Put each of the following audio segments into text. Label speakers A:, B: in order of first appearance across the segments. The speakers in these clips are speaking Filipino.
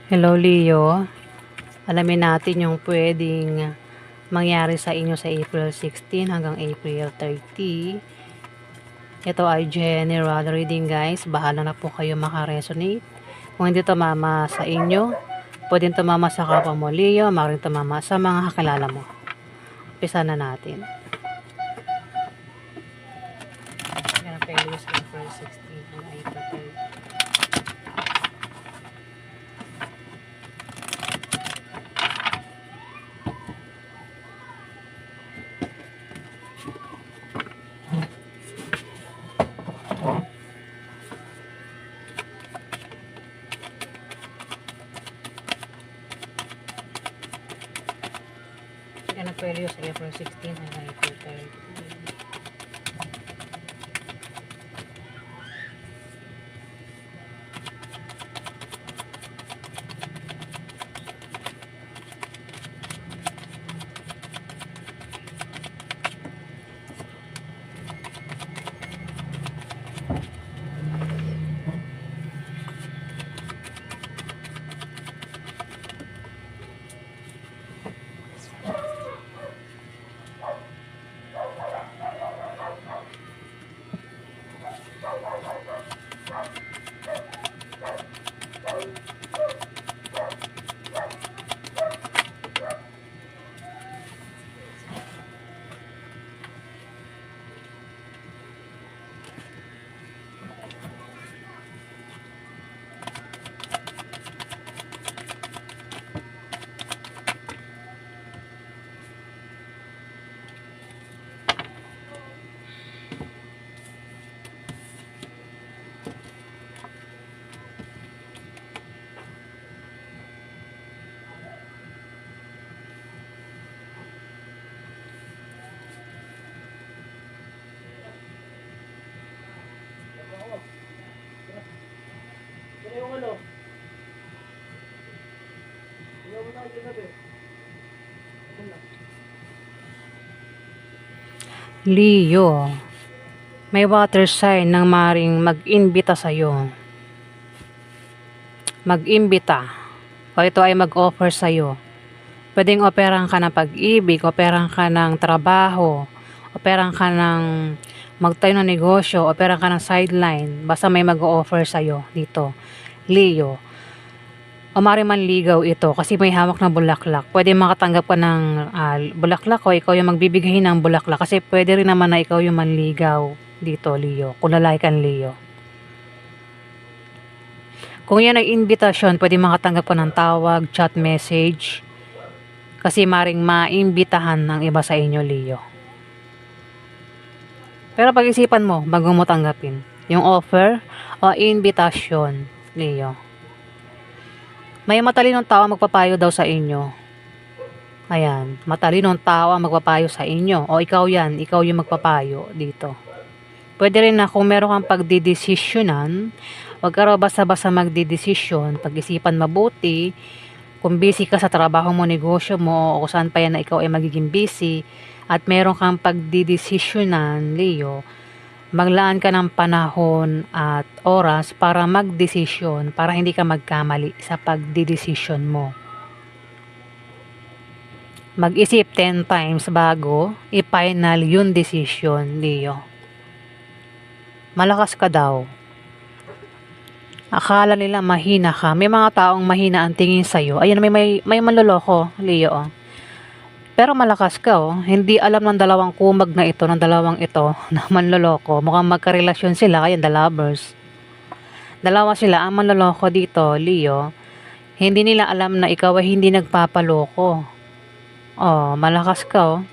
A: Hello Leo, alamin natin yung pwedeng mangyari sa inyo sa April 16 hanggang April 30. Ito ay general reading guys, bahala na po kayo makaresonate. Kung hindi tumama sa inyo, pwedeng tumama sa kapwa mo Leo, maaaring tumama sa mga kakilala mo. Umpisa na natin. Yan ang pwede sa April 16 hanggang April 30. Yan ang pwede sa April 16 hanggang April 30. Leo, may water sign nang maring mag-imbita sa'yo. Mag-imbita. O ito ay mag-offer sa'yo. Pwedeng operang ka ng pag-ibig, operang ka ng trabaho, operang ka ng magtayo ng negosyo, operang ka ng sideline. Basta may mag-offer sa'yo dito. Leo. O maring manligaw ito kasi may hawak na bulaklak. Pwede makatanggap ka ng bulaklak o ikaw yung magbibigay ng bulaklak. Kasi pwede rin naman na ikaw yung manligaw dito, Leo. Kung lalaki kang Leo. Kung yan ay invitation, pwede makatanggap ka ng tawag, chat message. Kasi maring maimbitahan ng iba sa inyo, Leo. Pero pag-isipan mo bago mo tanggapin yung offer o invitation, Leo. May matalinong tao magpapayo daw sa inyo. Ayan, matalinong tao ang magpapayo sa inyo. O ikaw yan, ikaw yung magpapayo dito. Pwede rin na kung meron kang pagdidesisyonan, huwag ka raw basta-basta magdidesisyon, pag-isipan mabuti, kung busy ka sa trabaho mo, negosyo mo, o kung saan pa yan na ikaw ay magiging busy, at meron kang pagdidesisyonan, Leo, maglaan ka ng panahon at oras para magdesisyon, para hindi ka magkamali sa pagdidesisyon mo. Mag-isip 10 times bago i-final yung decision, Leo. Malakas ka daw. Akala nila mahina ka. May mga taong mahina ang tingin sa'yo. Ayan, may manloloko, Leo. Pero malakas ka, oh. Hindi alam ng dalawang kumag na ito, ng dalawang ito, na manloloko. Mukhang magkarelasyon sila, kaya the lovers. Dalawa sila ang manloloko dito, Leo. Hindi nila alam na ikaw ay hindi nagpapaloko. Oh, malakas ka, oh.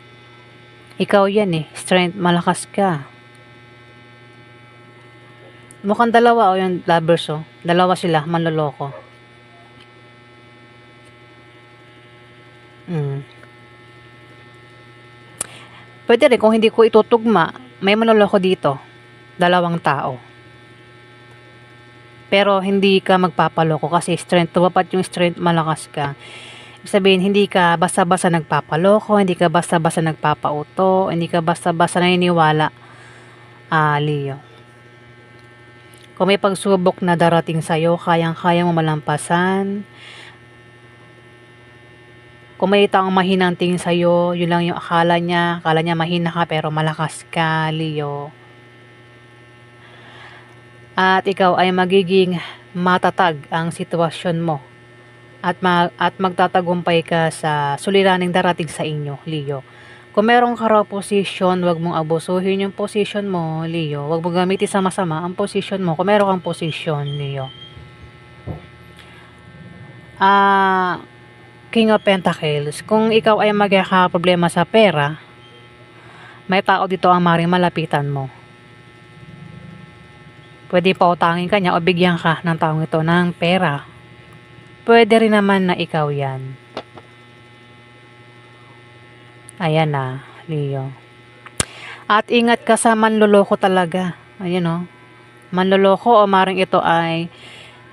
A: Ikaw yan eh, strength, malakas ka. Mukhang dalawa, oh, yung lovers, oh. Dalawa sila, manloloko. Pwede rin kung hindi ko itutugma, may manloloko dito. Dalawang tao. Pero hindi ka magpapaloko kasi strength, tumapat yung strength, malakas ka. Ibig sabihin, hindi ka basta-basta nagpapaloko, hindi ka basta-basta nagpapauto, hindi ka basta-basta naniniwala, Leo. Kung may pagsubok na darating sa'yo, kayang-kaya mo malampasan, Kung may taong mahinang tingin sa'yo, yun lang yung akala niya. Akala niya mahina ka pero malakas ka, Leo. At ikaw ay magiging matatag ang sitwasyon mo. At magtatagumpay ka sa suliraning darating sa inyo, Leo. Kung meron ka raw posisyon, wag mong abusuhin yung posisyon mo, Leo. Wag mong gamitin sa masama ang posisyon mo. Kung meron kang posisyon, Leo. King of Pentacles. Kung ikaw ay magkakaproblema sa pera, may tao dito ang maring malapitan mo. Pwede pautangin ka niya o bigyan ka ng taong ito ng pera. Pwede rin naman na ikaw yan. Ayan na, Leo. At ingat ka sa manloloko talaga. Ayan o. Manloloko o maring ito ay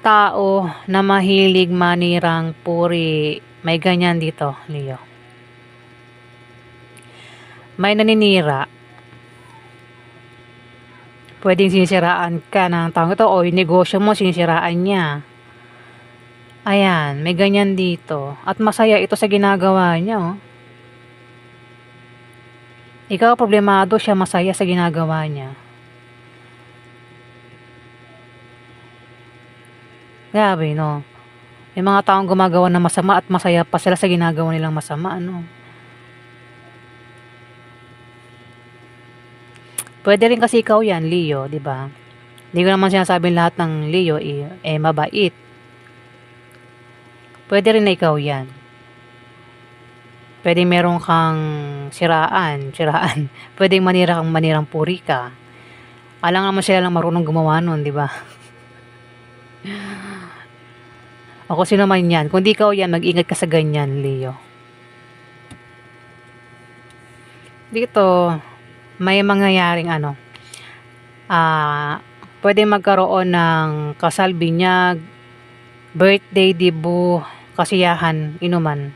A: tao na mahilig manirang puri. May ganyan dito, Leo. May naninira. Pwedeng sinisiraan ka ng taong ito o yung negosyo mo sinisiraan niya. Ayan, may ganyan dito. At masaya ito sa ginagawa niya, oh. Ikaw problemado, siya masaya sa ginagawa niya. Grabe, no? May mga taong gumagawa ng masama at masaya pa sila sa ginagawa nilang masama, ano? Pwede rin kasi ikaw yan, Leo, di ba? Hindi ko naman sinasabing lahat ng Leo mabait. Pwede rin na ikaw yan. Pwede meron kang siraan. Pwedeng manirang puri ka. Alam naman sila lang marunong gumawa nun, di ba? O kung sino man yan. Kung di ikaw yan, mag-ingat ka sa ganyan, Leo. Dito, may mangyayaring pwede magkaroon ng kasal, binyag, birthday, dibu, kasiyahan, inuman,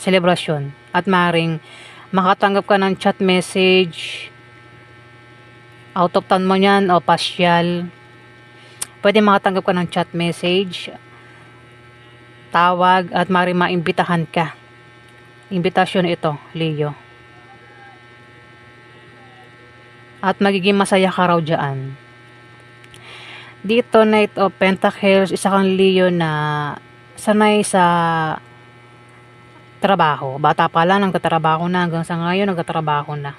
A: selebrasyon. At maring makatanggap ka ng chat message, out of town mo yan o pasyal. Pwede makatanggap ka ng chat message, tawag, at maring maimbitahan ka. Imbitasyon ito, Leo. At magiging masaya ka raw dyan. Dito, Knight of Pentacles, isa kang Leo na sanay sa trabaho. Bata pa lang, nagtatrabaho na. Hanggang sa ngayon, nagtatrabaho na.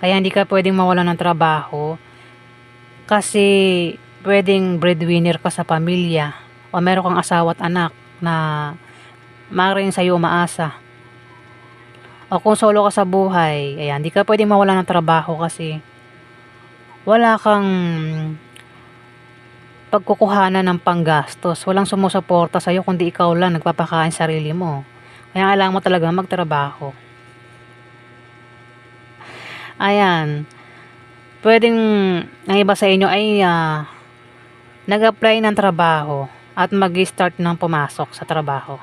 A: Kaya hindi ka pwedeng mawalan ng trabaho. Kasi pwedeng breadwinner ka sa pamilya. O meron kang asawa at anak na maaaring sa'yo umaasa. O kung solo ka sa buhay, ayan, di ka pwedeng mawala ng trabaho kasi wala kang pagkukuhanan ng panggastos. Walang sumusuporta sa'yo kundi ikaw lang nagpapakain sarili mo. Kaya kailangan mo talaga magtrabaho. Ayan. Pwedeng ang iba sa inyo ay nag-apply ng trabaho at mag-start ng pumasok sa trabaho.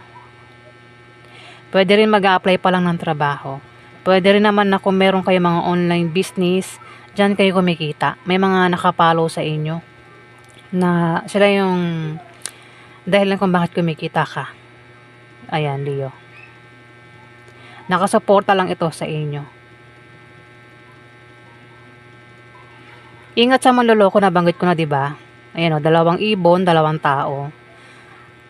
A: Pwede rin mag-apply pa lang ng trabaho. Pwede rin naman na kung meron kayo mga online business, dyan kayo kumikita. May mga nakapalo sa inyo na sila yung dahilan kung bakit kumikita ka. Ayan, Leo. Nakasuporta lang ito sa inyo. Ingat sa manloloko, nabanggit ko na, diba? Ayan o, 2 ibon, 2 tao.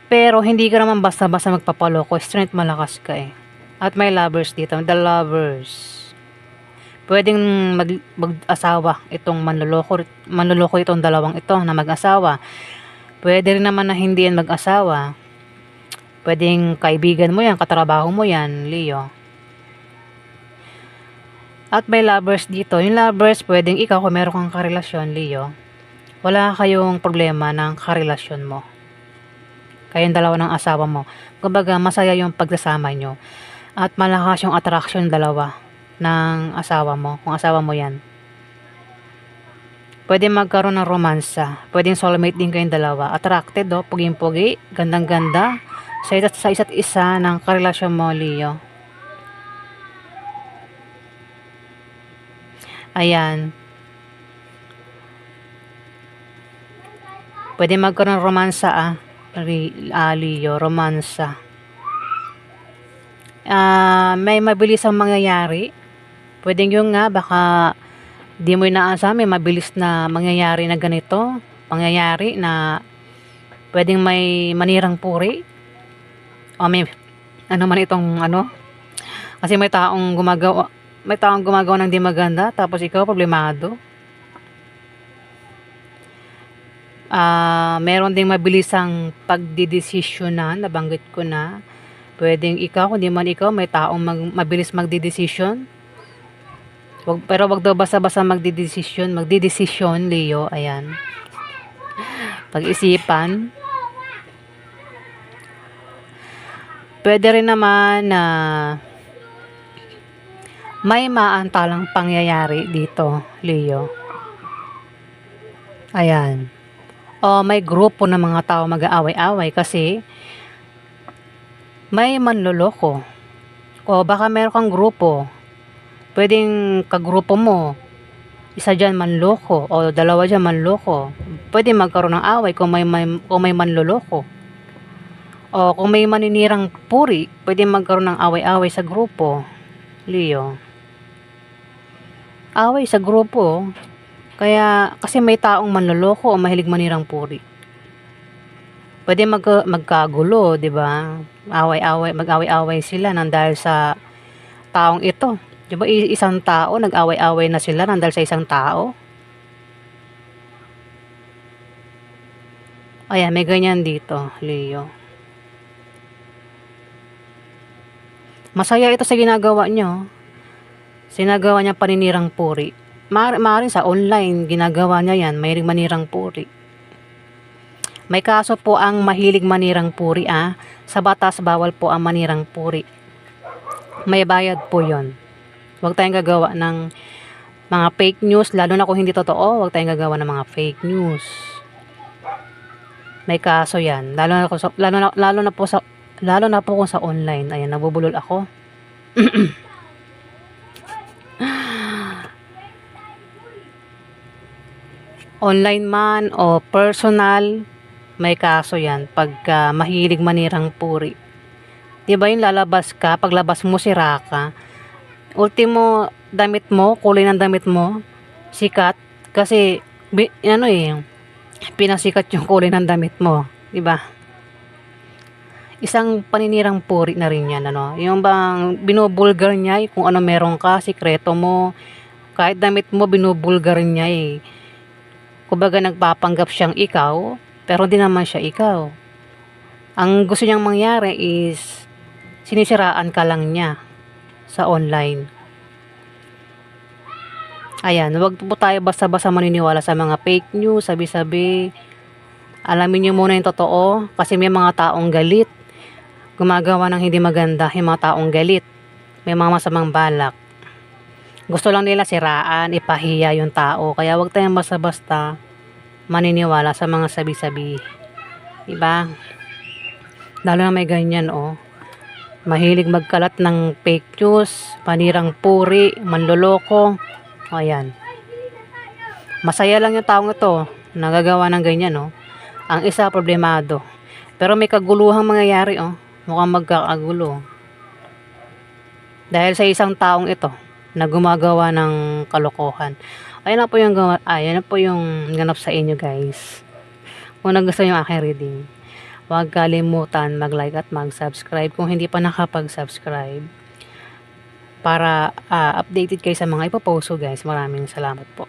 A: Pero hindi ka naman basta-basta magpapaloko. Strength, malakas ka eh. At may lovers dito. The lovers. Pwedeng mag-asawa itong manloloko itong 2 ito na mag-asawa. Pwede rin naman na hindi yan mag-asawa. Pwedeng kaibigan mo yan, katrabaho mo yan, Leo. At may lovers dito. Yung lovers, pwedeng ikaw kung meron kang karelasyon, Leo. Wala kayong problema ng karelasyon mo. Kayong 2 ng asawa mo. Kumbaga, masaya yung pagsasama nyo. At malakas yung attraction 2 ng asawa mo. Kung asawa mo yan. Pwede magkaroon ng romansa. Pwedeng soulmate din kayong 2. Attracted, oh. Puging-pugi. Gandang-ganda. Sa isa't isa ng karelasyon mo, Leo. Ayan. Pwede magkaroon ng romansa, Leo. Romansa. may mabilis ang mangyayari. Pwedeng yun nga, baka di mo inaasahan, may mabilis na mangyayari na ganito. Pangyayari na pwedeng may manirang puri. O may, ano man itong ano. Kasi may taong gumagawa ng di maganda, tapos ikaw problemado. Meron ding mabilisang pagdidesisyonan, nabanggit ko na. Pwedeng ikaw, kundi man ikaw, may taong mabilis magdidesisyon. Pero wag daw basta-basta magdidesisyon, Leo, ayan. Pag-isipan. Pwede rin naman na may maantalang pangyayari dito, Leo. Ayan. O may grupo ng mga tao mag-aaway-away kasi may manloloko. O baka meron kang grupo. Pwedeng kagrupo mo, isa dyan manloko o dalawa dyan manloko. Pwede magkaroon ng away kung may manloloko. O kung may maninirang puri, pwede magkaroon ng away-away sa grupo, Leo. Away sa grupo. Kaya, kasi may taong manloloko o mahilig manirang puri. Pwede magkagulo, di ba? Mag-away-away sila nang dahil sa taong ito. Di ba isang tao, nag-away-away na sila nang dahil sa isang tao? Ayan, may ganyan dito, Leo. Masaya ito sa ginagawa nyo. Sinagawa niya paninirang puri. Maaaring sa online, ginagawa niya yan, mahilig manirang puri. May kaso po ang mahilig manirang puri, Sa batas, bawal po ang manirang puri. May bayad po yon. Huwag tayong gagawa ng mga fake news, lalo na kung hindi totoo, huwag tayong gagawa ng mga fake news. May kaso yan, lalo na po kung sa online. Ayan, nabubulol ako. Online man o personal, may kaso yan pagka mahilig manirang puri. Diba yung lalabas ka, paglabas mo sira ka, ultimo damit mo, kulay ng damit mo, sikat, kasi pinasikat yung kulay ng damit mo, diba? Isang paninirang puri na rin yan, yung bang binubulgar niya, kung ano meron ka, sikreto mo, kahit damit mo, binubulgar niya Kumbaga nagpapanggap siyang ikaw, pero hindi naman siya ikaw. Ang gusto niyang mangyari is sinisiraan ka lang niya sa online. Ayan, huwag po tayo basta-basta maniniwala sa mga fake news, sabi-sabi. Alamin niyo muna yung totoo kasi may mga taong galit. Gumagawa ng hindi maganda, yung mga taong galit. May mga masamang balak. Gusto lang nila siraan, ipahiya yung tao. Kaya huwag tayong basta-basta maniniwala sa mga sabi-sabi. Diba? Lalo na may ganyan, Mahilig magkalat ng fake news, panirang puri, manloloko. Ayan. Masaya lang yung taong ito, nagagawa ng ganyan, Ang isa, problemado. Pero may kaguluhang mangyayari, Mukhang magkakagulo. Dahil sa isang taong ito, na gumagawa ng kalokohan. Ayan na po yung ganap sa inyo, guys. Kung nagustuhan yung aking reading, huwag kalimutan mag-like at mag-subscribe kung hindi pa nakapag-subscribe para updated kayo sa mga ipopost ko, guys. Maraming salamat po.